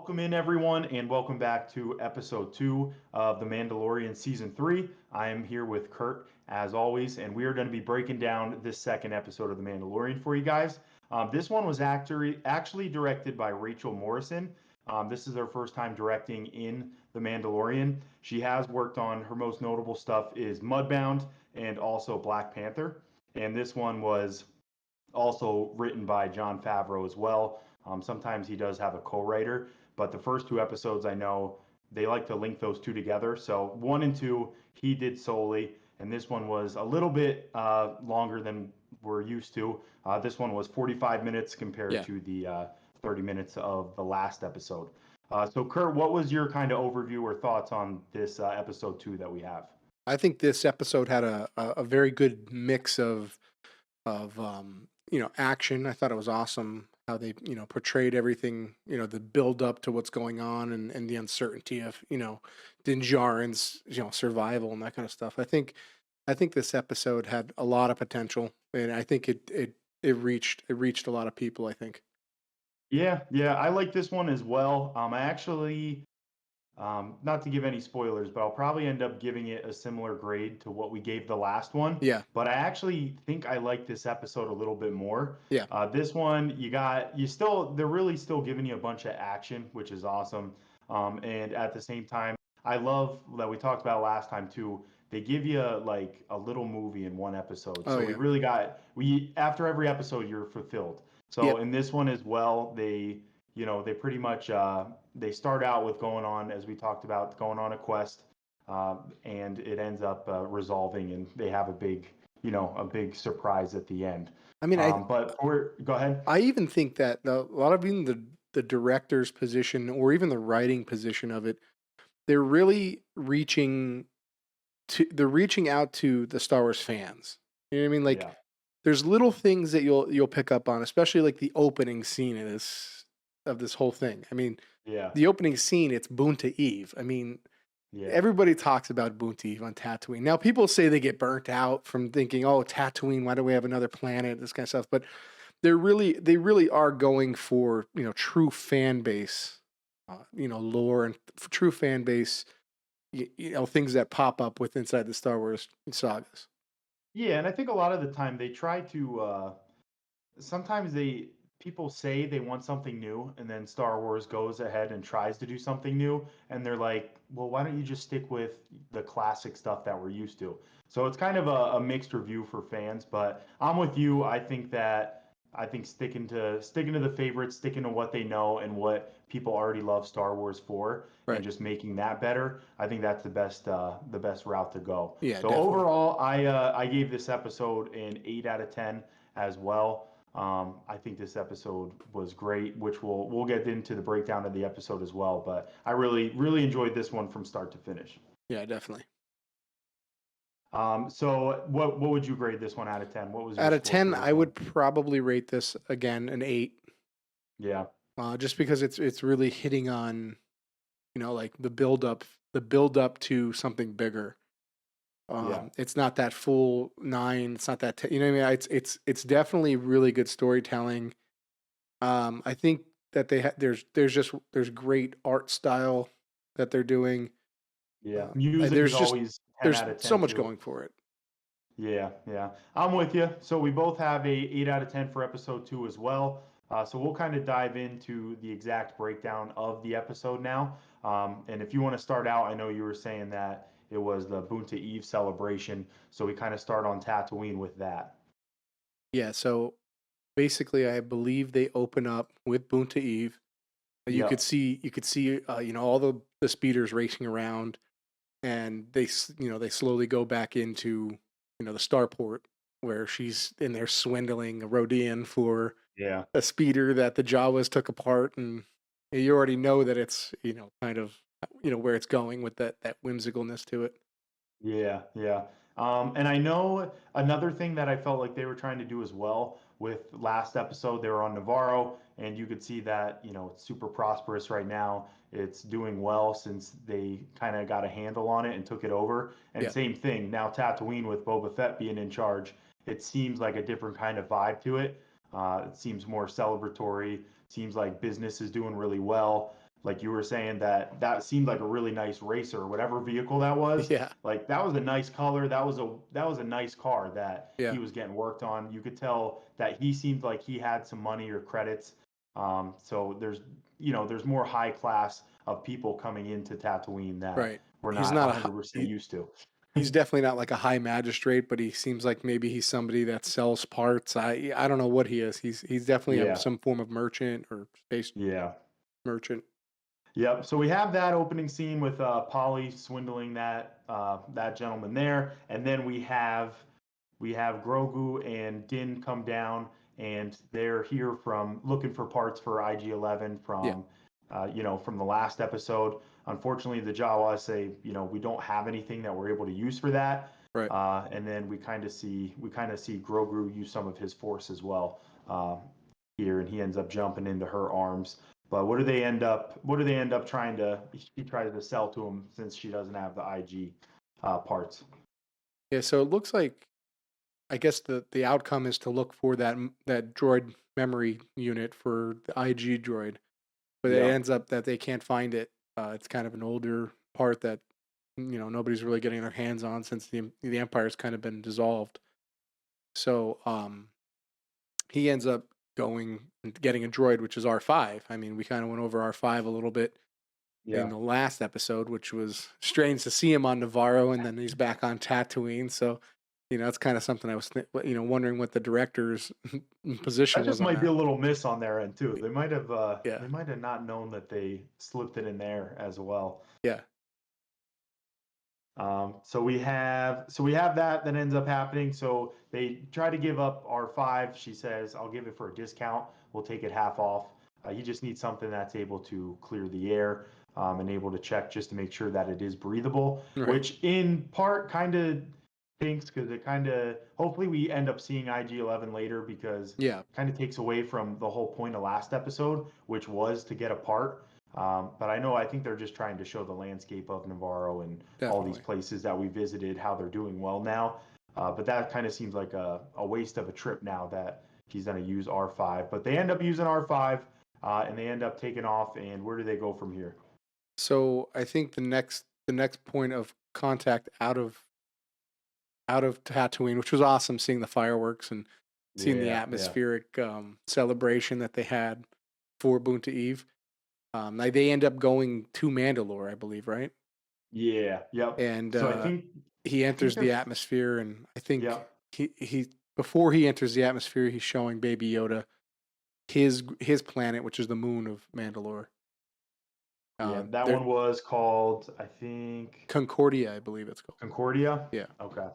Welcome in, everyone, and welcome back to episode 2 of The Mandalorian Season 3. I am here with Kurt, as always, and we are going to be breaking down this second episode of The Mandalorian for you guys. This one was actually directed by Rachel Morrison. This is her first time directing in The Mandalorian. She has worked on, her most notable stuff is Mudbound and also Black Panther. And this one was also written by Jon Favreau as well. Sometimes he does have a co-writer, but the first two episodes I know they like to link those two together. So 1 and 2 he did solely, and this one was a little bit longer than we're used to. This one was 45 minutes compared Yeah. to the 30 minutes of the last episode. So Kurt, what was your kind of overview or thoughts on this episode 2 that we have? I think this episode had a very good mix of action. I thought it was awesome how they portrayed everything, the build up to what's going on and the uncertainty of Din Djarin's survival and that kind of stuff. I think this episode had a lot of potential, and I think it reached a lot of people. I think. Yeah, I like this one as well. I actually, not to give any spoilers, but I'll probably end up giving it a similar grade to what we gave the last one. Yeah, But I actually think I like this episode a little bit more. yeah, This one, they're really still giving you a bunch of action, which is awesome. And at the same time, I love that we talked about last time too. They give you like a little movie in one episode. oh So we yeah, really after every episode, you're fulfilled. So yep, in this one as well, they pretty much they start out with going on, as we talked about, going on a quest, and it ends up resolving, and they have a big surprise at the end. I mean, Go ahead. I even think that a lot of even the director's position or even the writing position of it, they're really they're reaching out to the Star Wars fans. You know what I mean? Like Yeah, there's little things that you'll pick up on, especially like the opening scene of this whole thing. I mean, yeah, the opening scene, it's Bunta Eve. I mean, yeah, everybody talks about Bunta Eve on Tatooine. Now, people say they get burnt out from thinking, "Oh, Tatooine, why do we have another planet?" This kind of stuff. But they really are going for true fan base, lore and true fan base, things that pop up with inside the Star Wars sagas. yeah. And I think a lot of the time they try to. Sometimes people say they want something new, and then Star Wars goes ahead and tries to do something new, and they're like, well, why don't you just stick with the classic stuff that we're used to? So it's kind of a mixed review for fans, but I'm with you. I think sticking to the favorites, sticking to what they know and what people already love Star Wars for, and Right? just making that better. I think that's the best route to go. Yeah, So definitely. overall, I gave this episode an 8 out of 10 as well. I think this episode was great, which we'll get into the breakdown of the episode as well. But I really enjoyed this one from start to finish. Yeah, definitely. So what would you grade this one out of 10? What was your Out of score for 10, this I one? would probably rate this again an 8, Yeah, just because it's really hitting on like the build up to something bigger. yeah, It's not that full 9. It's not that you know what I mean. It's definitely really good storytelling. I think that there's great art style that they're doing. yeah. And Music is always 10 there's out of so 10 much too. going for it. Yeah. I'm with you. So we both have a 8 out of 10 for episode 2 as well. So we'll kind of dive into the exact breakdown of the episode now. And if you want to start out, I know you were saying that it was the Bunta Eve celebration. So we kind of start on Tatooine with that. Yeah. So basically, I believe they open up with Bunta Eve. Yep. You could see all the speeders racing around, and they slowly go back into the starport where she's in there swindling a Rodian for Yeah. a speeder that the Jawas took apart, and you already know that it's kind of where it's going with that whimsicalness to it. Yeah. And I know another thing that I felt like they were trying to do as well with last episode, they were on Navarro, and you could see that, it's super prosperous right now. It's doing well since they kind of got a handle on it and took it over. And Yeah, same thing, now Tatooine with Boba Fett being in charge, it seems like a different kind of vibe to it. It seems more celebratory, seems like business is doing really well. like you were saying, that seemed like a really nice racer or whatever vehicle that was. Yeah. Like that was a nice color. That was a nice car that Yeah. he was getting worked on. You could tell that he seemed like he had some money or credits. So there's more high class of people coming into Tatooine that Right. we're He's not not 100% used to. he's definitely not like a high magistrate, but he seems like maybe he's somebody that sells parts. I don't know what he is. He's definitely Yeah, some form of merchant or space yeah. merchant. Yep. So we have that opening scene with Polly swindling that gentleman there, and then we have Grogu and Din come down, and they're here from looking for parts for IG-11 Yeah. from the last episode. Unfortunately, the Jawas say, we don't have anything that we're able to use for that. Right. And then we kind of see Grogu use some of his force as well here, and he ends up jumping into her arms. But what do they end up trying to? She tries to sell to him since she doesn't have the IG parts. Yeah. So it looks like, I guess the outcome is to look for that droid memory unit for the IG droid, but it Yeah. ends up that they can't find it. It's kind of an older part that nobody's really getting their hands on since the Empire's kind of been dissolved. So he ends up going and getting a droid, which is R5. I mean, we kind of went over R5 a little bit in the last episode, which was strange to see him on Navarro, and then he's back on Tatooine. So, it's kind of something I was, wondering what the director's position That was just on might be that. a little miss on their end too. They might have Yeah. not known that they slipped it in there as well. Yeah. So we have that ends up happening. So they try to give up R5. She says, "I'll give it for a discount. We'll take it half off." You just need something that's able to clear the air and able to check just to make sure that it is breathable, Right. which in part kind of stinks because it kind of hopefully we end up seeing IG-11 later because Yeah. it kind of takes away from the whole point of last episode, which was to get apart. But I think they're just trying to show the landscape of Navarro and all these Definitely. places that we visited, how they're doing well now. But that kind of seems like a waste of a trip now that he's going to use R5. But they end up using R5 and they end up taking off. And where do they go from here? So I think the next point of contact out of Tatooine, which was awesome, seeing the fireworks and seeing the atmospheric celebration that they had for Bunta Eve. They end up going to Mandalore, I believe, right? Yeah. Yep. And So I think he enters the atmosphere, and I think yeah. he before he enters the atmosphere, he's showing Baby Yoda his planet, which is the moon of Mandalore. Yeah, that one was called, I think, Concordia, I believe it's called. Concordia. Yeah. Okay.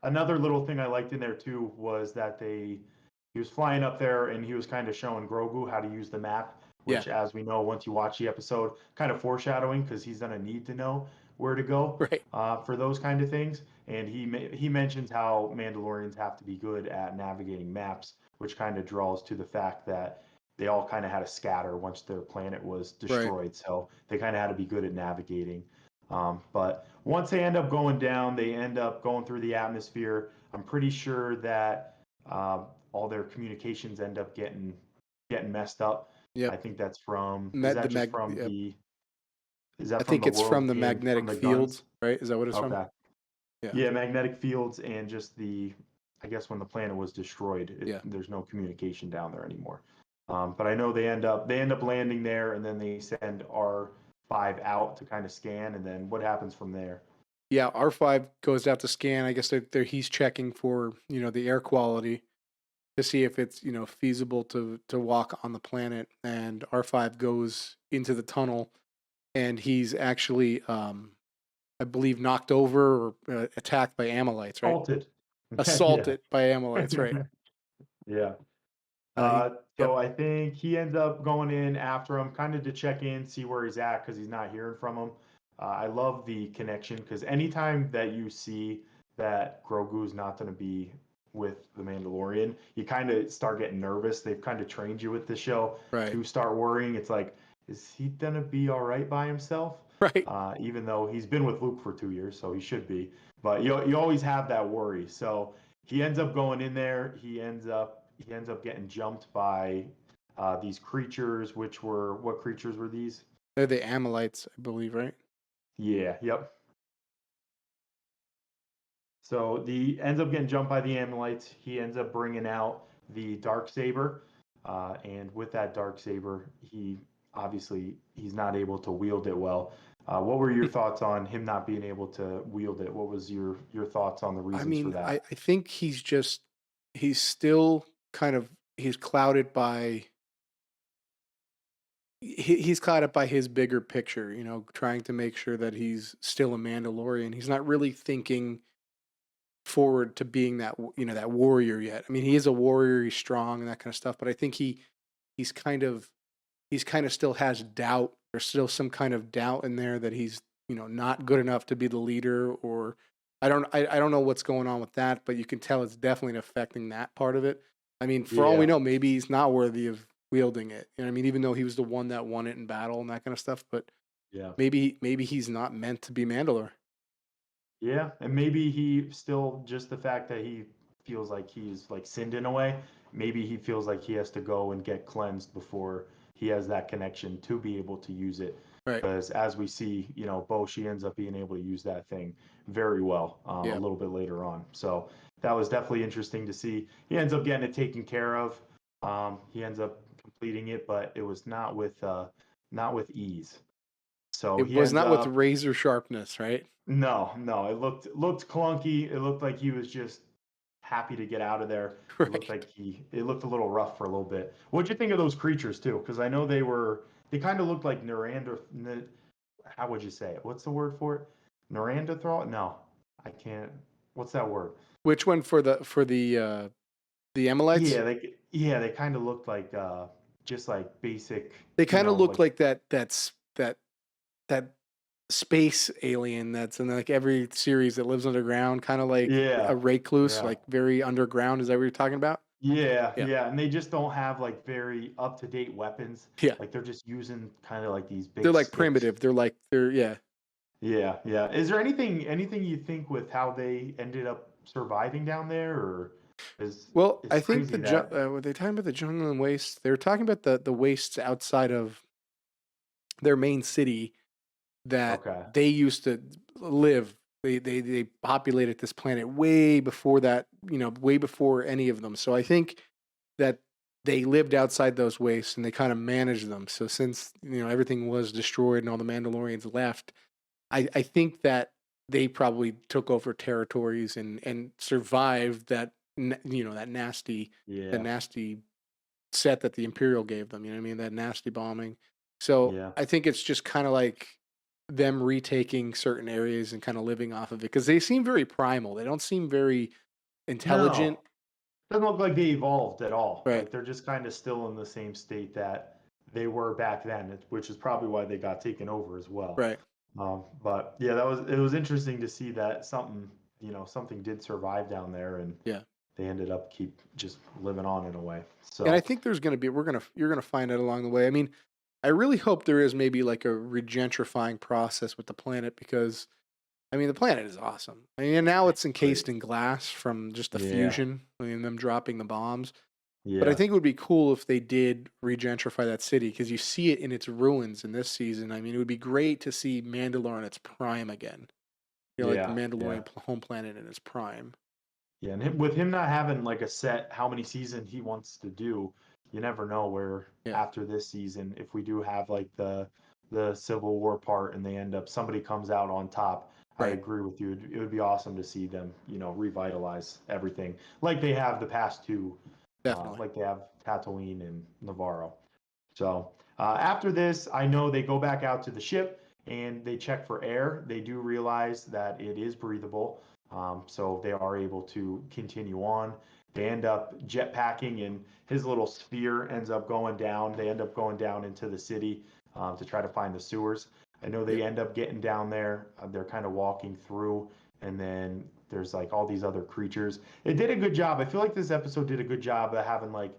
Another little thing I liked in there too was that he was flying up there and he was kind of showing Grogu how to use the map, which, as we know, once you watch the episode, kind of foreshadowing because he's gonna need to know where to go Right. For those kind of things. And he mentions how Mandalorians have to be good at navigating maps, which kind of draws to the fact that they all kind of had to scatter once their planet was destroyed. Right. So they kind of had to be good at navigating. But once they end up going down, they end up going through the atmosphere. I'm pretty sure that all their communications end up getting messed up. Yeah. I think that's from. I think it's from the magnetic fields, right? Is that what it's from? Okay. Yeah, magnetic fields and just I guess when the planet was destroyed, there's no communication down there anymore. But I know they end up landing there, and then they send R5 out to kind of scan, and then what happens from there? Yeah, R5 goes out to scan. I guess he's checking for the air quality to see if it's feasible to walk on the planet, and R5 goes into the tunnel, and he's actually I believe knocked over or attacked by Amaleits, right? Assaulted by Amaleits, right? Yeah. So I think he ends up going in after him, kind of to check in, see where he's at, because he's not hearing from him. I love the connection, because anytime that you see that Grogu is not going to be with the Mandalorian, you kind of start getting nervous. They've kind of trained you with the show to start worrying. It's like, is he going to be all right by himself? Right. Even though he's been with Luke for 2 years, so he should be. But you always have that worry. So he ends up going in there. He ends up getting jumped by these creatures, which were, what creatures were these? They're the Amalekites, I believe, right? Yeah, yep. So the ends up getting jumped by the Amalekites. He ends up bringing out the Darksaber, and with that Darksaber, he obviously he's not able to wield it well. What were your thoughts on him not being able to wield it? What was your thoughts on the I reasons for mean, I that? think he's still kind of he's clouded by he's clouded by his bigger picture, trying to make sure that he's still a Mandalorian. He's not really thinking forward to being that warrior yet. I mean, he is a warrior, he's strong and that kind of stuff, but I think he's kind of still has doubt. There's still some kind of doubt in there that he's, not good enough to be the leader, or I don't know what's going on with that, but you can tell it's definitely affecting that part of it. I mean, for all we Yeah, know, maybe he's not worthy of wielding it. You know what I mean? Even though he was the one that won it in battle and that kind of stuff, but yeah. maybe he's not meant to be Mandalore. Yeah, and maybe he still, just the fact that he feels like he's like sinned in a way, maybe he feels like he has to go and get cleansed before he has that connection to be able to use it. Right. Because as we see, Bo, she ends up being able to use that thing very well a Yeah. little bit later on. So that was definitely interesting to see. He ends up getting it taken care of. He ends up completing it, but it was not with ease. So It he was ends not with up razor sharpness, right? no, it looked clunky. It looked like he was just happy to get out of there. It looked Right. like it looked a little rough for a little bit. What'd you think of those creatures too? Because I know they kind of looked like how would you say it? What's the word for it? Neanderthal? No, I can't. What's that word? Which one for the Amalekites? Yeah, they kind of looked like just like basic, They kind of look like like that space alien that's in like every series that lives underground, kind of like a yeah, recluse, yeah. like very underground. Is that what you're talking about? Yeah, Yeah. yeah, and they just don't have like very up-to-date weapons. Yeah. Like they're just using kind of like these They're big like sticks. primitive. Yeah. Yeah, yeah. Is there anything you think with how they ended up surviving down there, or is Well, it's I think crazy that were they talking about the jungle and wastes? They were talking about the wastes outside of their main city that okay. they used to live. They populated this planet way before that, way before any of them. So I think that they lived outside those wastes and they kind of managed them. So since everything was destroyed and all the Mandalorians left, I think that they probably took over territories and survived that Yeah, nasty set that the Imperial gave them. You know what I mean? That nasty bombing. So yeah. I think it's just kind of like them retaking certain areas and kind of living off of it because they seem very primal. They don't seem very intelligent. No, doesn't look like they evolved at all. Right. Like they're just kind of still in the same state that they were back then, which is probably why they got taken over as well. Right. But yeah, it was interesting to see that something did survive down there, and Yeah. they ended up keep just living on in a way. And I So think there's going to be you're going to find out along the way. I mean, I really hope there is maybe like a regentrifying process with the planet because I mean the planet is awesome. I mean, and now it's great. encased in glass from just the Yeah, fusion. I mean, them dropping the bombs. But I yeah, think it would be cool if they did regentrify that city because you see it in its ruins in this season. I mean, it would be great to see Mandalore in its prime again. Like the yeah, yeah, Mandalorian home planet in its prime. yeah. And with him not having like a set how many seasons he wants to do, you never know where Yeah. after this season, if we do have like the Civil War part and they end up somebody comes out on top. I Right. agree with you. It would be awesome to see them, revitalize everything like they have the past two, Definitely. like they have Tatooine and Navarro. So after this, I know they go back out to the ship and they check for air. They do realize that it is breathable, so they are able to continue on. They end up jetpacking, and his little sphere ends up going down. They end up going down into the city to try to find the sewers. I know Yep. they end up getting down there. They're kind of walking through, and then there's like all these other creatures. It did a good job. I feel like this episode did a good job of having like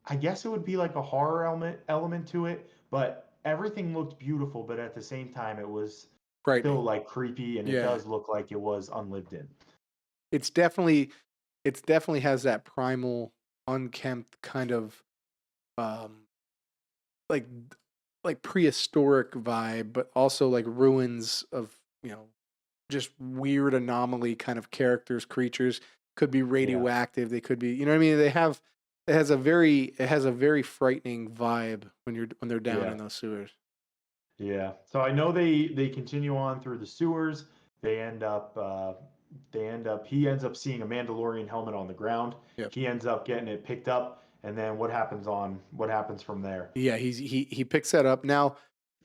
I guess it would be like a horror element to it, but everything looked beautiful, but at the same time it was still Frightening. like creepy and it Yeah. does look like it was unlived in. It's definitely has that primal, unkempt kind of um, like prehistoric vibe, but also like ruins of just weird anomaly kind of characters, creatures. Could be Yeah. radioactive. They could be, you know what I mean? They have it has a very frightening vibe when they're down Yeah. in those sewers. Yeah. So I know they continue on through the sewers. They end up he ends up seeing a Mandalorian helmet on the ground. Yep. He ends up getting it picked up, and then what happens from there? Yeah, he picks that up. Now,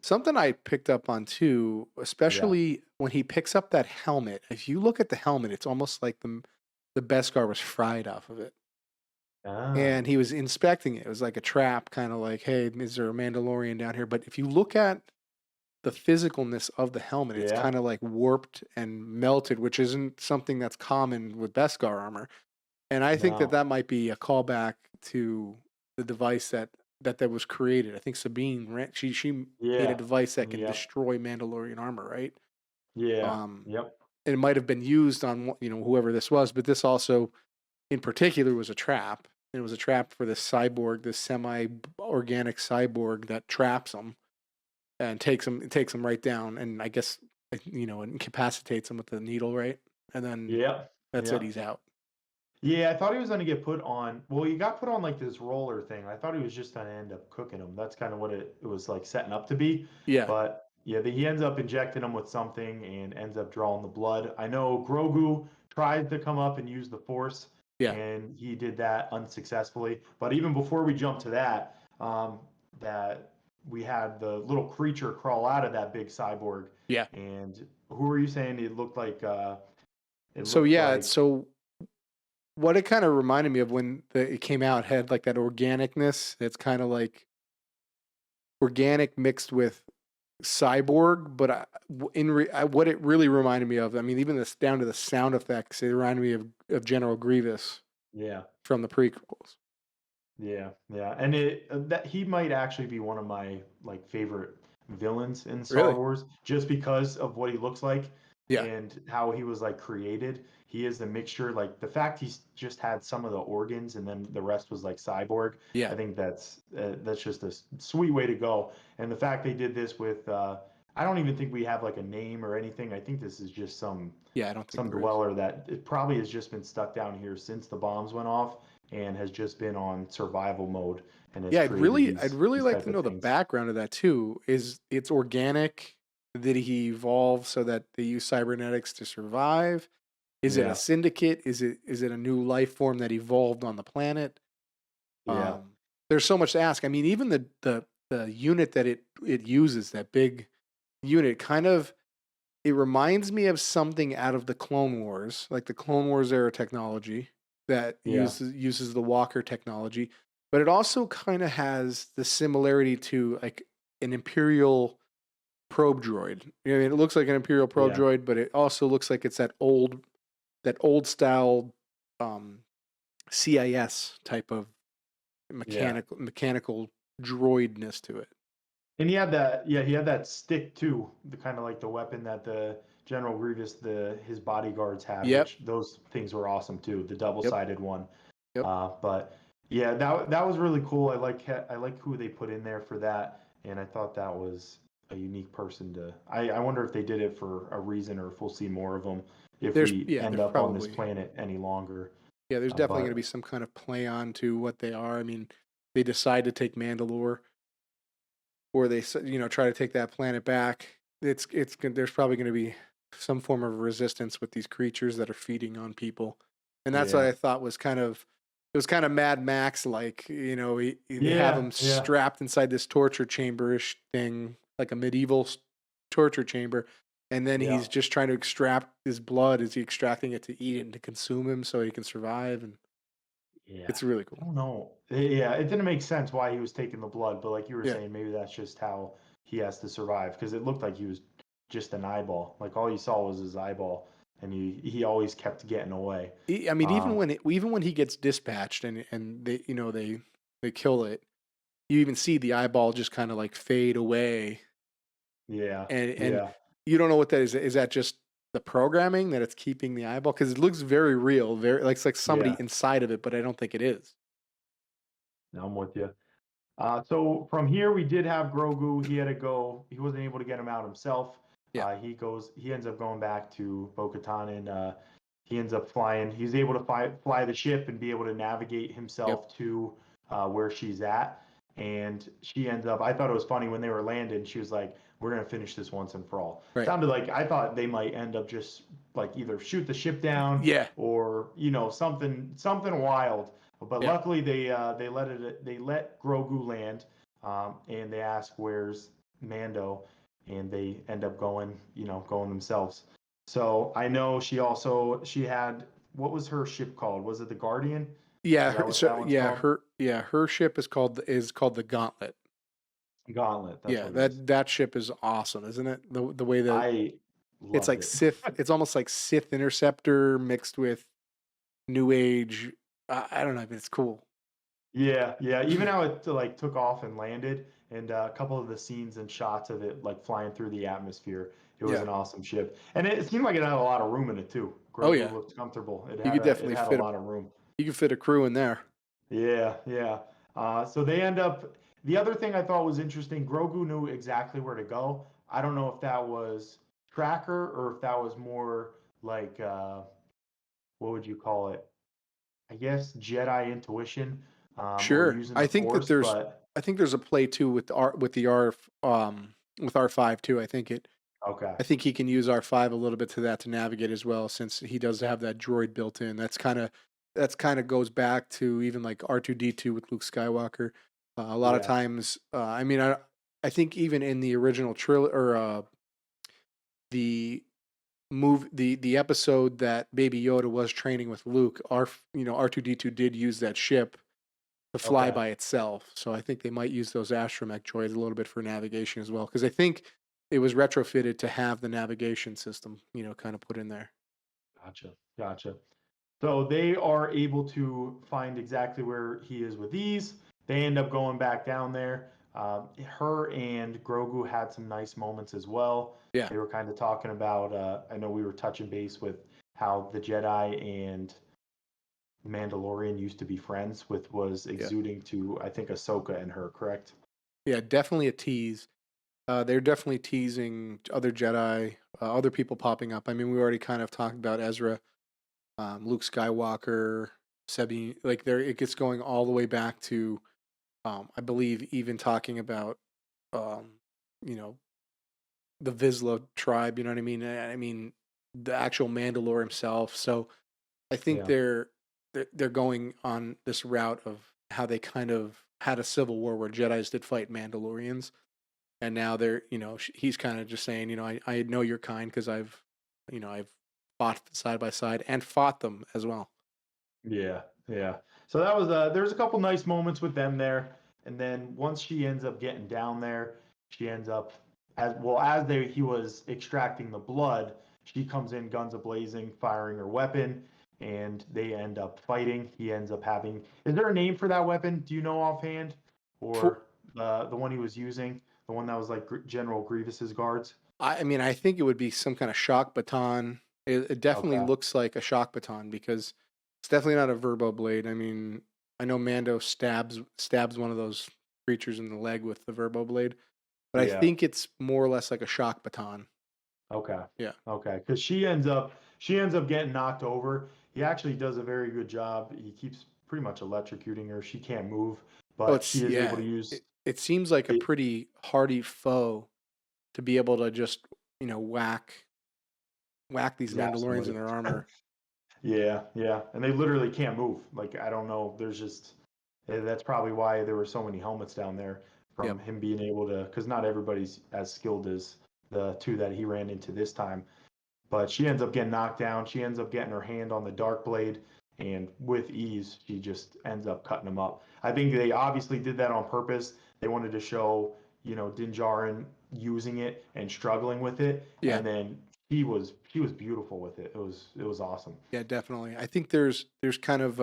something I picked up on too, Yeah. especially when he picks up that helmet. If you look at the helmet, it's almost like the Beskar was fried off of it. Ah. And he was inspecting it. It was like a trap, kind of like, hey, is there a Mandalorian down here? But if you look at the physicalness of the helmet, it's Yeah. kind of like warped and melted, which isn't something that's common with Beskar armor. And I think that No. that might be a callback to the device that was created. I think Sabine she made a Yeah. device that can Yep. destroy Mandalorian armor, right? Yeah. Um, Yep. and it might have been used on whoever this was, but this also in particular was a trap. It was a trap for this cyborg, this semi-organic cyborg that traps him and takes him right down, and I guess incapacitates him with the needle, right? And then Yep. that's it. Yep. He's out. Yeah, I thought he was gonna get put on. Well, he got put on like this roller thing. I thought he was just gonna end up cooking him. That's kind of what it was like setting up to be. Yeah, But yeah, he ends up injecting him with something and ends up drawing the blood. I know Grogu tried to come up and use the Force, yeah, and he did that unsuccessfully. But even before we jump to that, that we had the little creature crawl out of that big cyborg. yeah. And who are you saying it looked like? It So looked yeah, like so what it kind of reminded me of when it came out had like that organicness. It's kind of like organic mixed with cyborg, but what it really reminded me of, I mean, even this down to the sound effects, it reminded me of General Grievous yeah. from the prequels. Yeah, yeah, and it that he might actually be one of my like favorite villains in Star Really? Wars, just because of what he looks like Yeah, and how he was like created. He is a mixture, like the fact he's just had some of the organs and then the rest was like cyborg. yeah, I think that's just a sweet way to go. And the fact they did this with, I don't even think we have like a name or anything. I think this is just yeah. I don't think some there is. dweller that it probably has just been stuck down here since the bombs went off and has just been on survival mode and has Yeah, I'd created really, I'd really these like type to of know the things. background of that too. Is it's organic? Did he evolve so that they use cybernetics to survive? Is it a Yeah, syndicate? Is it a new life form that evolved on the planet? yeah, There's so much to ask. I mean, even the unit that it uses, that big unit, kind of it reminds me of something out of the Clone Wars, like the Clone Wars era technology that yeah, uses the Walker technology, but it also kind of has the similarity to like an Imperial probe droid. I mean, it looks like an Imperial probe yeah, droid, but it also looks like it's that old style um, CIS type of yeah. mechanical droidness to it. And he had that, yeah, he had that stick too, the kind of like the weapon that the General Grievous, his bodyguards had, Yep. which those things were awesome too, the Yep. double-sided one. Yep. But yeah, that was really cool. I like who they put in there for that, and I thought that was a unique person to. I wonder if they did it for a reason, or if we'll see more of them if we end There's up on this probably planet any longer. there's definitely going to be But some kind of play on to what they are. I mean, they decide to take Mandalore, or they try to take that planet back. There's probably going to be some form of resistance with these creatures that are feeding on people, and that's what yeah, I thought was kind of it was kind of Mad Max like. They have yeah, him yeah, strapped inside this torture chamberish thing, like a medieval torture chamber, and then yeah. he's just trying to extract his blood. Is he extracting it to eat it and to consume him so he can survive? And Yeah, it's really cool. I don't know. Yeah, it didn't make sense why he was taking the blood, but like you were Yeah. saying, maybe that's just how he has to survive because it looked like he was just an eyeball. Like all you saw was his eyeball, and he always kept getting away. I mean, even Um, when he gets dispatched and they kill it, you even see the eyeball just kind of like fade away, yeah, and yeah, you don't know what that is. Is that just the programming that it's keeping the eyeball? Because it looks very real, very like it's like somebody yeah. inside of it, but I don't think it is. I'm with you. So from here, we did have Grogu. He had to go. He wasn't able to get him out himself. Yeah. He ends up going back to Bo Katan, and he ends up flying. He's able to fly the ship and be able to navigate Yep. himself to where she's at. And she ends up. I thought it was funny when they were landing. She was like, "We're gonna finish this once and for all." Right. Sounded like I thought they might end up just like either shoot the ship down Yeah. or something wild. But Yeah. luckily they let Grogu land, and they ask where's Mando, and they end up going themselves. So I know she had, what was her ship called? Was it the Guardian? Yeah. Is that what that one's called? Her ship is called the Gauntlet. Gauntlet. That's Yeah, what it is. that ship is awesome, isn't it? The way that I it's loved like it. Sith. It's almost like Sith Interceptor mixed with New Age. I don't know, but it's cool. Yeah, yeah. Even how it like took off and landed, and a couple of the scenes and shots of it like flying through the atmosphere. It was Yeah. an awesome ship, and it seemed like it had a lot of room in it too. Oh Grogu yeah. looked comfortable. You could It definitely had a lot of room. you could fit a crew in there. Yeah, yeah. So they end up. The other thing I thought was interesting, Grogu knew exactly where to go. I don't know if that was tracker or if that was more like what would you call it? I guess Jedi intuition, or Sure. using the Force, but I think there's a play too with with R5 too. okay. I think he can use R5 a little bit to that to navigate as well, since he does have that droid built in. That's kind of goes back to even like R2D2 with Luke Skywalker. A lot of Yeah. times, I think even in the original trilogy or the the episode that Baby Yoda was training with Luke, R2D2 did use that ship to fly Okay. by itself. So I think they might use those astromech droids a little bit for navigation as well, because I think it was retrofitted to have the navigation system, kind of put in there. Gotcha. Gotcha. So they are able to find exactly where he is with ease. They end up going back down there. Her and Grogu had some nice moments as well. Yeah, They were kind of talking about. I know we were touching base with how the Jedi and Mandalorian used to be friends, with was yeah, exuding to, I think, Ahsoka and her. Correct? yeah. Definitely a tease. They're definitely teasing other Jedi, other people popping up. I mean, we already kind of talked about Ezra, Luke Skywalker, Sebi. Like there, it gets going all the way back to, I believe, even talking about, um, you know, the Vizsla tribe. You know what I mean? I mean, the actual Mandalore himself. So I think Yeah. they're going on this route of how they kind of had a civil war where Jedi's did fight Mandalorians, and now he's kind of just saying, I know your kind because I've fought side by side and fought them as well. Yeah, yeah. So that was there's a couple nice moments with them there, and then once she ends up getting down there, she ends up as he was extracting the blood, she comes in guns a blazing, firing her weapon, and they end up fighting. He ends up having, is there a name for that weapon? Do you know offhand, For, or the one he was using, the one that was like General Grievous's guards? I mean, I think it would be some kind of shock baton. It definitely Okay. looks like a shock baton because it's definitely not a verbo blade. I mean, I know Mando stabs one of those creatures in the leg with the verbo blade, but I Yeah. think it's more or less like a shock baton. Okay. Yeah. Okay. Because she ends up getting knocked over. He actually does a very good job. He keeps pretty much electrocuting her. She can't move, Oh, but it's she is able yeah. to use It seems like a it. pretty hardy foe to be able to just whack these Zap Mandalorians in somebody. their armor. Yeah, yeah. And they literally can't move. Like, I don't know. There's just that's probably why there were so many helmets down there, Yep. from him being able to, because not everybody's as skilled as the two that he ran into this time. But she ends up getting knocked down. She ends up getting her hand on the dark blade, and with ease, she just ends up cutting him up. I think they obviously did that on purpose. They wanted to show, Din Djarin using it and struggling with it, Yeah. and then she was beautiful with it. It was awesome. Yeah, definitely. I think there's kind of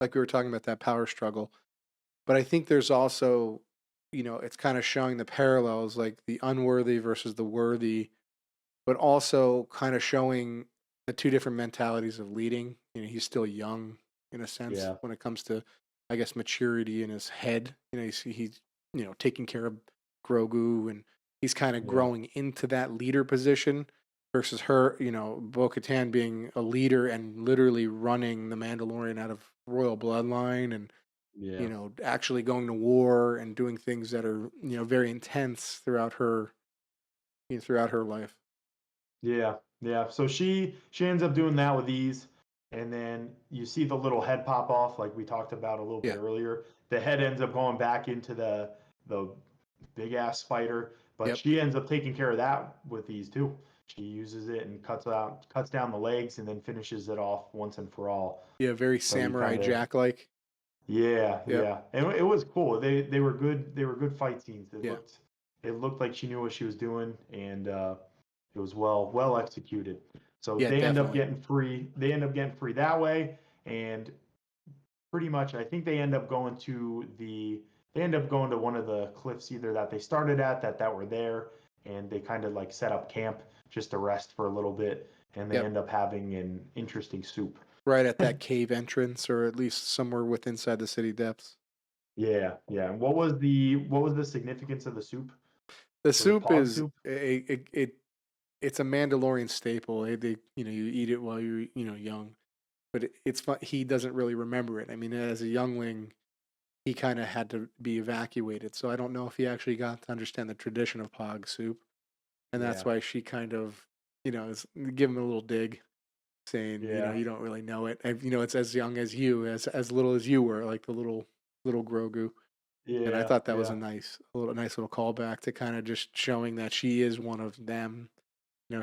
like we were talking about that power struggle, but I think there's also, it's kind of showing the parallels, like the unworthy versus the worthy, but also kind of showing the two different mentalities of leading. He's still young in a sense Yeah, when it comes to I guess, maturity in his head. He's taking care of Grogu, and he's kind of Yeah. growing into that leader position versus her, Bo Katan being a leader and literally running the Mandalorian out of royal bloodline and Yeah. actually going to war and doing things that are very intense throughout her life. Yeah, yeah. So she ends up doing that with ease, and then you see the little head pop off, like we talked about a little bit Yeah. earlier. The head ends up going back into the big ass spider, but Yep. she ends up taking care of that with ease too. She uses it and cuts down the legs, and then finishes it off once and for all. Yeah. Very So you Samurai kind of Jack like. yeah, Yep. yeah, and it was cool. They were good. They were good fight scenes. Yeah. It looked like she knew what she was doing, and it was well executed. So Yeah. they end up Definitely. getting free. They end up getting free that way, and pretty much I think they end up going to one of the cliffs either that they started at that were there, and they kind of like set up camp just to rest for a little bit, and they Yep. end up having an interesting soup. Right at that cave entrance, or at least somewhere with inside the city depths. Yeah, yeah. And what was the significance of the soup? The Was it soup pog is soup? it's a Mandalorian staple. They you eat it while you're young, but it's fun. He doesn't really remember it. I mean, as a youngling, he kind of had to be evacuated, so I don't know if he actually got to understand the tradition of pog soup, and that's Yeah, why she kind of is give him a little dig, saying yeah, you don't really know it. And, it's as young as you, as little as you were, like the little Grogu. And I yeah, thought that was yeah, a nice little callback to kind of just showing that she is one of them.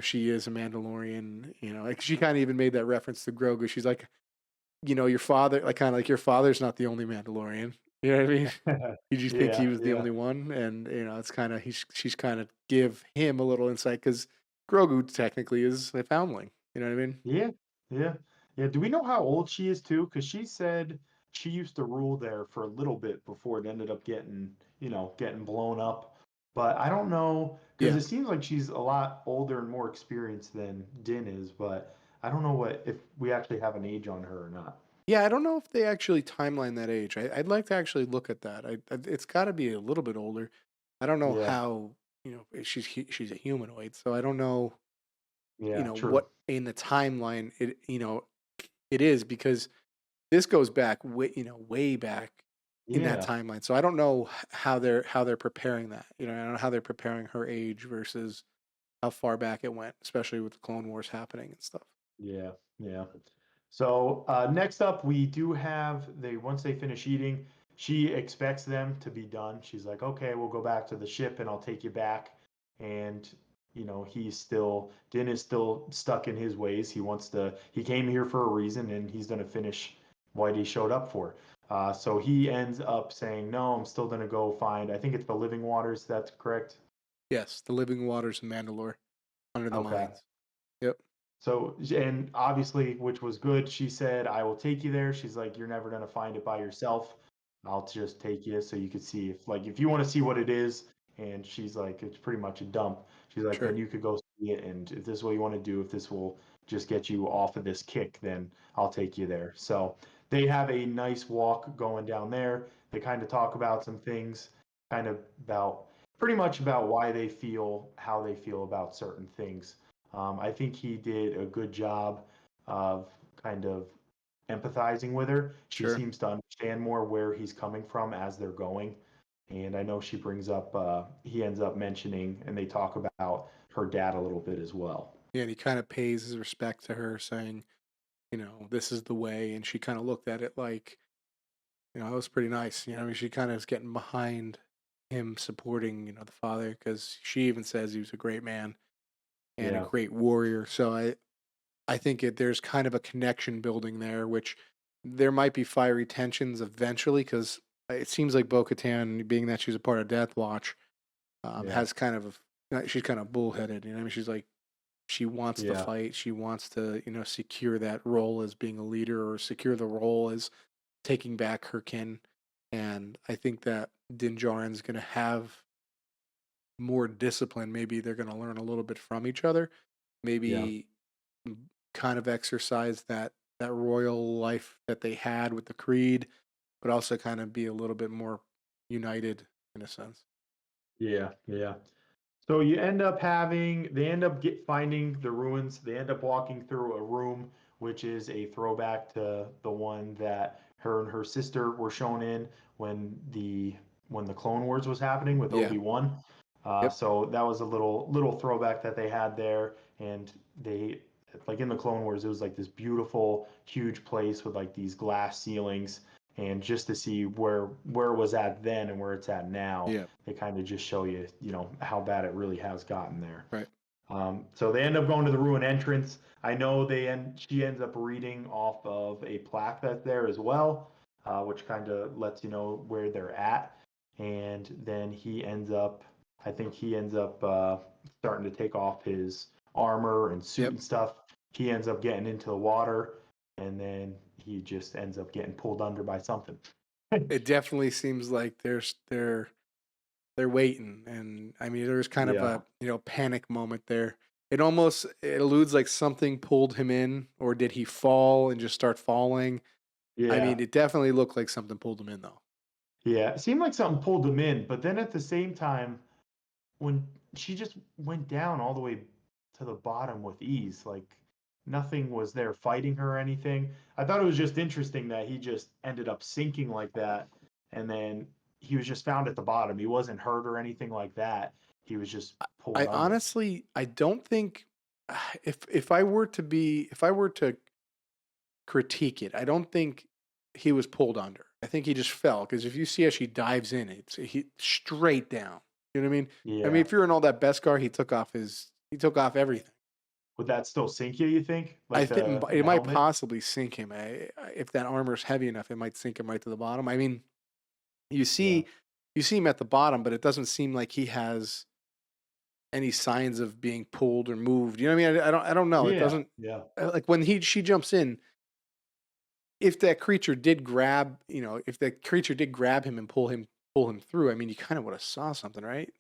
She is a Mandalorian. Like she kind of even made that reference to Grogu. She's like, your father, like kind of like your father's not the only Mandalorian. You know what I mean? Did you think he yeah, was the yeah, only one? And it's kind of she's kind of give him a little insight because Grogu technically is a foundling. You know what I mean? yeah, yeah, yeah. Do we know how old she is too? Because she said she used to rule there for a little bit before it ended up getting blown up. But I don't know because Yeah. it seems like she's a lot older and more experienced than Din is. But I don't know what if we actually have an age on her or not. Yeah, I don't know if they actually timeline that age. I'd like to actually look at that. It's got to be a little bit older. I don't know Yeah, how she's a humanoid, so I don't know yeah, true. what in the timeline it is because this goes back way back in that Yeah. timeline. So I don't know how they're preparing that. I don't know how they're preparing her age versus how far back it went, especially with the Clone Wars happening and stuff. Yeah, yeah. So next up, we do have they once they finish eating, she expects them to be done. She's like, "Okay, we'll go back to the ship, and I'll take you back." And Din is still stuck in his ways. He came here for a reason, and he's gonna finish what he showed up for. So he ends up saying, "No, I'm still gonna go find. I think it's the living waters. That's correct." Yes, the living waters of Mandalore under the Okay. mines. Yep, So, and obviously, which was good, she said, I will take you there. She's like, you're never going to find it by yourself. I'll just take you so you could see if you want to see what it is. And she's like, it's pretty much a dump. She's like, then sure. you could go see it. And if this is what you want to do, if this will just get you off of this kick, then I'll take you there. So they have a nice walk going down there. They kind of talk about some things, kind of about pretty much about why they feel how they feel about certain things. I think he did a good job of kind of empathizing with her. She Sure. seems to understand more where he's coming from as they're going. And I know she brings up, he ends up mentioning, and they talk about her dad a little bit as well. Yeah, and he kind of pays his respect to her, saying, this is the way. And she kind of looked at it like, it was pretty nice. I mean, she kind of is getting behind him supporting, the father, because she even says he was a great man and a Yeah, great warrior. So I think there's kind of a connection building there, which there might be fiery tensions eventually, because it seems like Bo Katan, being that she's a part of Death Watch, yeah, has kind of, she's kind of bullheaded. I mean, she's like, she wants to yeah, fight. She wants to, secure that role as being a leader or secure the role as taking back her kin. And I think that Din Djarin's going to have more discipline. Maybe they're going to learn a little bit from each other. yeah, Maybe kind of exercise that royal life that they had with the creed, but also kind of be a little bit more united in a sense. Yeah, yeah. So you end up having they end up finding the ruins. They end up walking through a room which is a throwback to the one that her and her sister were shown in when the Clone Wars was happening with Yeah. Obi-Wan. Yep. So that was a little throwback that they had there, and they like in the Clone Wars, it was like this beautiful, huge place with like these glass ceilings, and just to see where it was at then and where it's at now, Yeah. they kind of just show you, how bad it really has gotten there. Right. So they end up going to the ruin entrance. I know she ends up reading off of a plaque that's there as well, which kind of lets you know where they're at. And then I think he ends up starting to take off his armor and suit Yep. and stuff. He ends up getting into the water, and then he just ends up getting pulled under by something. It definitely seems like they're waiting, and I mean there's kind of Yeah, a panic moment there. It alludes like something pulled him in, or did he fall and just start falling? I yeah, mean, it definitely looked like something pulled him in though. yeah. It seemed like something pulled him in, but then at the same time, when she just went down all the way to the bottom with ease, like nothing was there fighting her or anything. I thought it was just interesting that he just ended up sinking like that, and then he was just found at the bottom. He wasn't hurt or anything like that. He was just pulled I under. honestly, I don't think if I were to critique it, I don't think he was pulled under. I think he just fell because if you see how she dives in, he straight down. You know what I mean? I mean, Yeah. if you're in all that Beskar, he took off everything. Would that still sink you think? I Like think the it the might helmet? possibly sink him. If that armor's heavy enough, it might sink him right to the bottom. I mean, you Yeah. see, you see him at the bottom, but it doesn't seem like he has any signs of being pulled or moved. You know what I mean? I don't know. It Yeah. doesn't Yeah. like when she jumps in. If that creature did grab, if that creature did grab him and pull him through, I mean, you kind of would have saw something, right?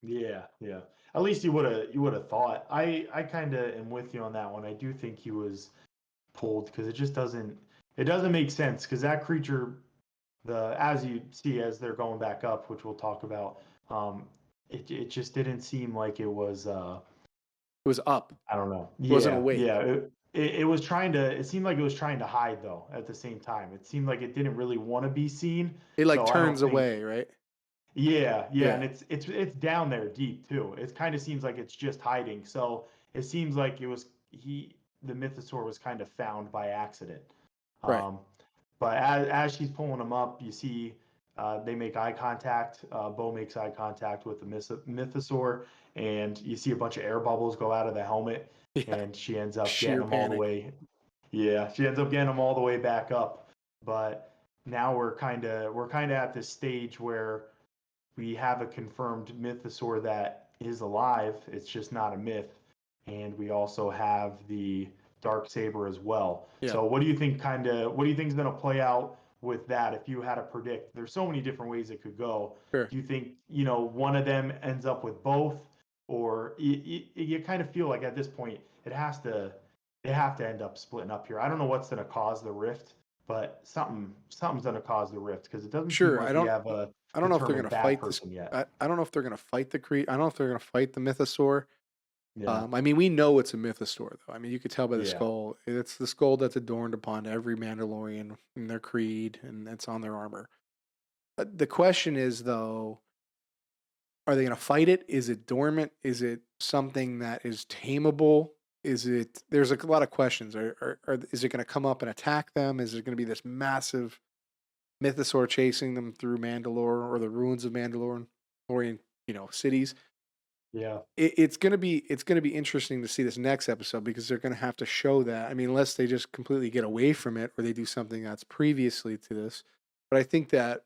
Yeah, yeah. At least you would have thought. I kind of am with you on that one. I do think he was pulled because it doesn't make sense because that creature, as you see as they're going back up, which we'll talk about, it just didn't seem like it was It was up. I don't know. It wasn't Yeah, awake. yeah. It was it seemed like it was trying to hide though at the same time. It seemed like it didn't really want to be seen. It like So I don't turns think away, right? yeah, yeah, and Yeah. it's down there deep too. It kind of seems like it's just hiding. So it seems like the Mythosaur was kind of found by accident. Right. Um, but as she's pulling him up, you see they make eye contact. Bo makes eye contact with the Mythosaur, and you see a bunch of air bubbles go out of the helmet, Yeah. and she ends up getting Sheer them all the panic. way. Yeah, she ends up getting them all the way back up. But now we're kind of at this stage where we have a confirmed mythosaur that is alive. It's just not a myth. And we also have the Darksaber as well. Yeah. So what do you think is going to play out with that if you had to predict? There's so many different ways it could go. Sure. Do you think, one of them ends up with both, or you kind of feel like at this point they have to end up splitting up here. I don't know what's going to cause the rift, but something's going to cause the rift because it doesn't seem Sure. like we have a I don't know if they're determined gonna bad fight this. person yet. I don't know if they're gonna fight I don't know if they're gonna fight the Mythosaur. Yeah, I mean, we know it's a Mythosaur, though. I mean, you could tell by the yeah, skull. It's the skull that's adorned upon every Mandalorian in their creed, and it's on their armor. The question is, though, are they going to fight it? Is it dormant? Is it something that is tameable? Is it? There's a lot of questions. Is it going to come up and attack them? Is it going to be this massive Mythosaur chasing them through Mandalore or the ruins of Mandalorian, cities? yeah, It's gonna be interesting to see this next episode because they're gonna have to show that. I mean, unless they just completely get away from it or they do something that's previously to this. But I think that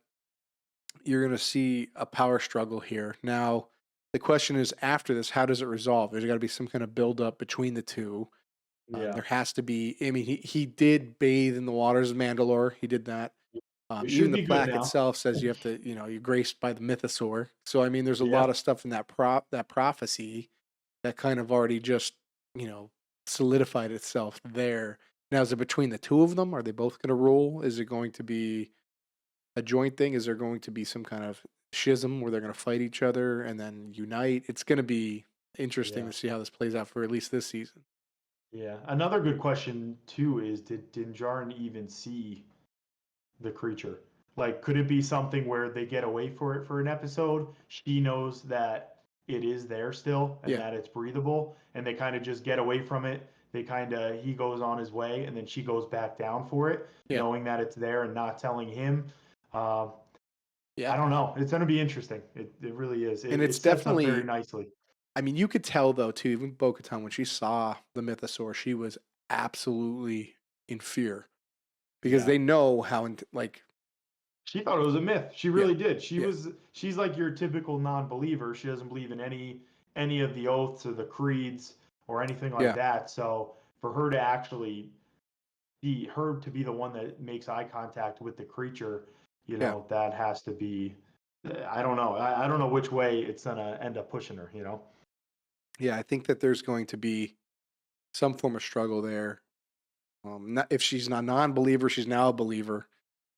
you're gonna see a power struggle here. Now, the question is after this, how does it resolve? There's gotta be some kind of build up between the two. yeah. There has to be. I mean, he did bathe in the waters of Mandalore. He did that. It Even should the be good plaque now. itself says you have to, you're graced by the mythosaur. So I mean, there's a lot Yeah, of stuff in that prophecy that kind of already just, you know, solidified itself there. Now, is it between the two of them? Are they both going to rule? Is it going to be? a joint thing? Is there going to be some kind of schism where they're going to fight each other and then unite? It's going to be interesting Yeah. to see how this plays out for at least this season. Yeah. Another good question too is, did Din Djarin even see the creature? Like, could it be something where they get away for it for an episode? She knows that it is there still and Yeah, that it's breathable, and they kind of just get away from it. He goes on his way, and then she goes back down for it, yeah, knowing that it's there and not telling him. Uh, yeah. I don't know. It's going to be interesting. It really is. And It it's sets up very definitely, nicely. I mean, you could tell though too, even Bo Katan, when she saw the Mythosaur, she was absolutely in fear because Yeah. they know how, like, She thought it was a myth. She yeah, really did. yeah, She's like your typical non-believer. She doesn't believe in any of the oaths or the creeds or anything like yeah, that. So for her to actually be the one that makes eye contact with the creature, yeah. that has to be, I don't know. I don't know which way it's gonna end up pushing her. Yeah, I think that there's going to be some form of struggle there. Not, if she's not a non-believer, she's now a believer.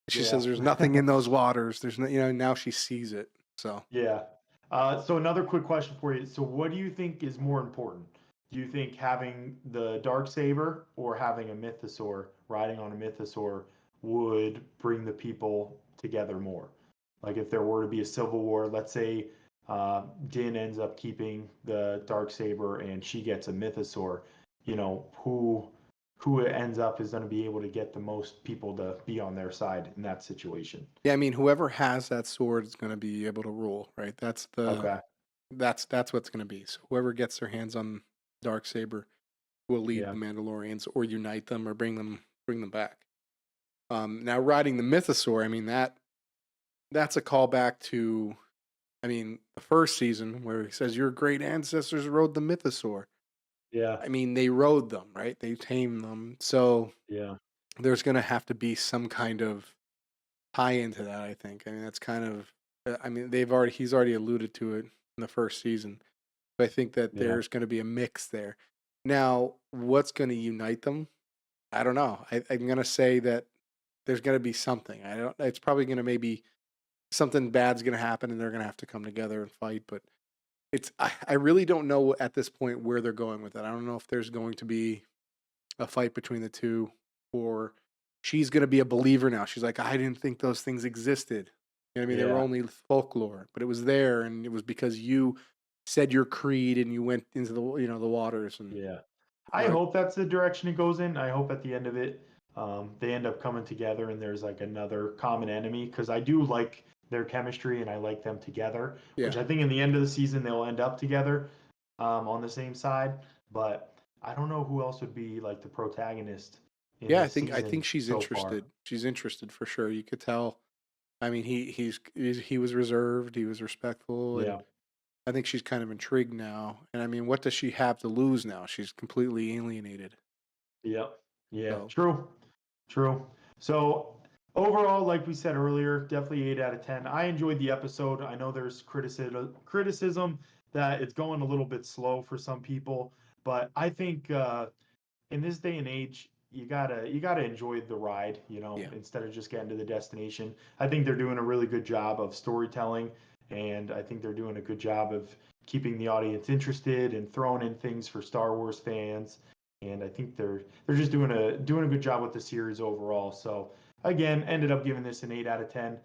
She Yeah. says there's nothing in those waters. There's no, now she sees it. So Yeah. So another quick question for you. So what do you think is more important? Do you think having the dark saber or having a mythosaur, riding on a mythosaur, would bring the people together more? Like if there were to be a civil war, let's say Din ends up keeping the dark saber and she gets a mythosaur, who it ends up is going to be able to get the most people to be on their side in that situation. yeah, I mean, whoever has that sword is going to be able to rule, right? Okay. That's what's going to be. So whoever gets their hands on dark saber will lead Yeah. the Mandalorians or unite them or bring them back. Now riding the Mythosaur, I mean that's a callback to, I mean, the first season where he says your great ancestors rode the Mythosaur. Yeah. I mean, they rode them, right? They tamed them. So Yeah. there's going to have to be some kind of tie into that, I think. I mean, that's kind of, I mean, he's already alluded to it in the first season. But I think that Yeah. there's going to be a mix there. Now, what's going to unite them? I don't know. I'm going to say that there's going to be something. It's probably going to maybe something bad's going to happen and they're going to have to come together and fight. But I really don't know at this point where they're going with it. I don't know if there's going to be a fight between the two, or she's going to be a believer now. She's like, I didn't think those things existed. You know what I mean? They were Yeah. only folklore, but it was there, and it was because you said your creed and you went into the waters and Yeah. I uh, hope that's the direction it goes in. I hope at the end of it, they end up coming together and there's like another common enemy because I do like their chemistry and I like them together, yeah, which I think in the end of the season they'll end up together on the same side. But I don't know who else would be like the protagonist in yeah. I this think I think season she's so far. interested. She's interested for sure. You could tell. I mean, he was reserved. He was respectful, and Yeah. I think she's kind of intrigued now. And I mean, what does she have to lose now? She's completely alienated. Yep. Yeah. So True. True. So overall, like we said earlier, definitely 8 out of 10. I enjoyed the episode. I know there's criticism that it's going a little bit slow for some people, but I think in this day and age, you gotta enjoy the ride, yeah, instead of just getting to the destination. I think they're doing a really good job of storytelling, and I think they're doing a good job of keeping the audience interested and throwing in things for Star Wars fans. And I think they're just doing a good job with the series overall. So again, ended up giving this an 8 out of 10.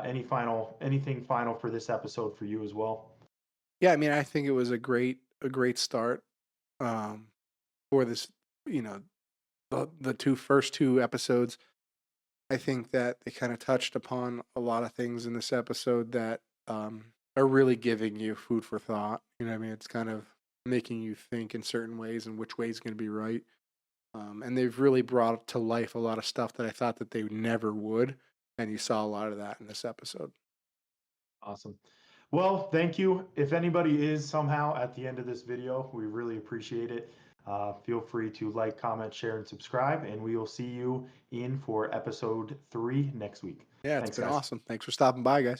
Anything final for this episode for you as well? yeah. I mean, I think it was a great start um, for this. You know, the first two episodes. I think that they kind of touched upon a lot of things in this episode that are really giving you food for thought. You know what I mean? It's kind of making you think in certain ways and which way is going to be right. And they've really brought to life a lot of stuff that I thought that they never would. And you saw a lot of that in this episode. Awesome. Well, thank you. If anybody is somehow at the end of this video, we really appreciate it. Feel free to like, comment, share, and subscribe, and we will see you in for episode 3 next week. Yeah, it's Thanks, been guys. awesome. Thanks for stopping by, guys.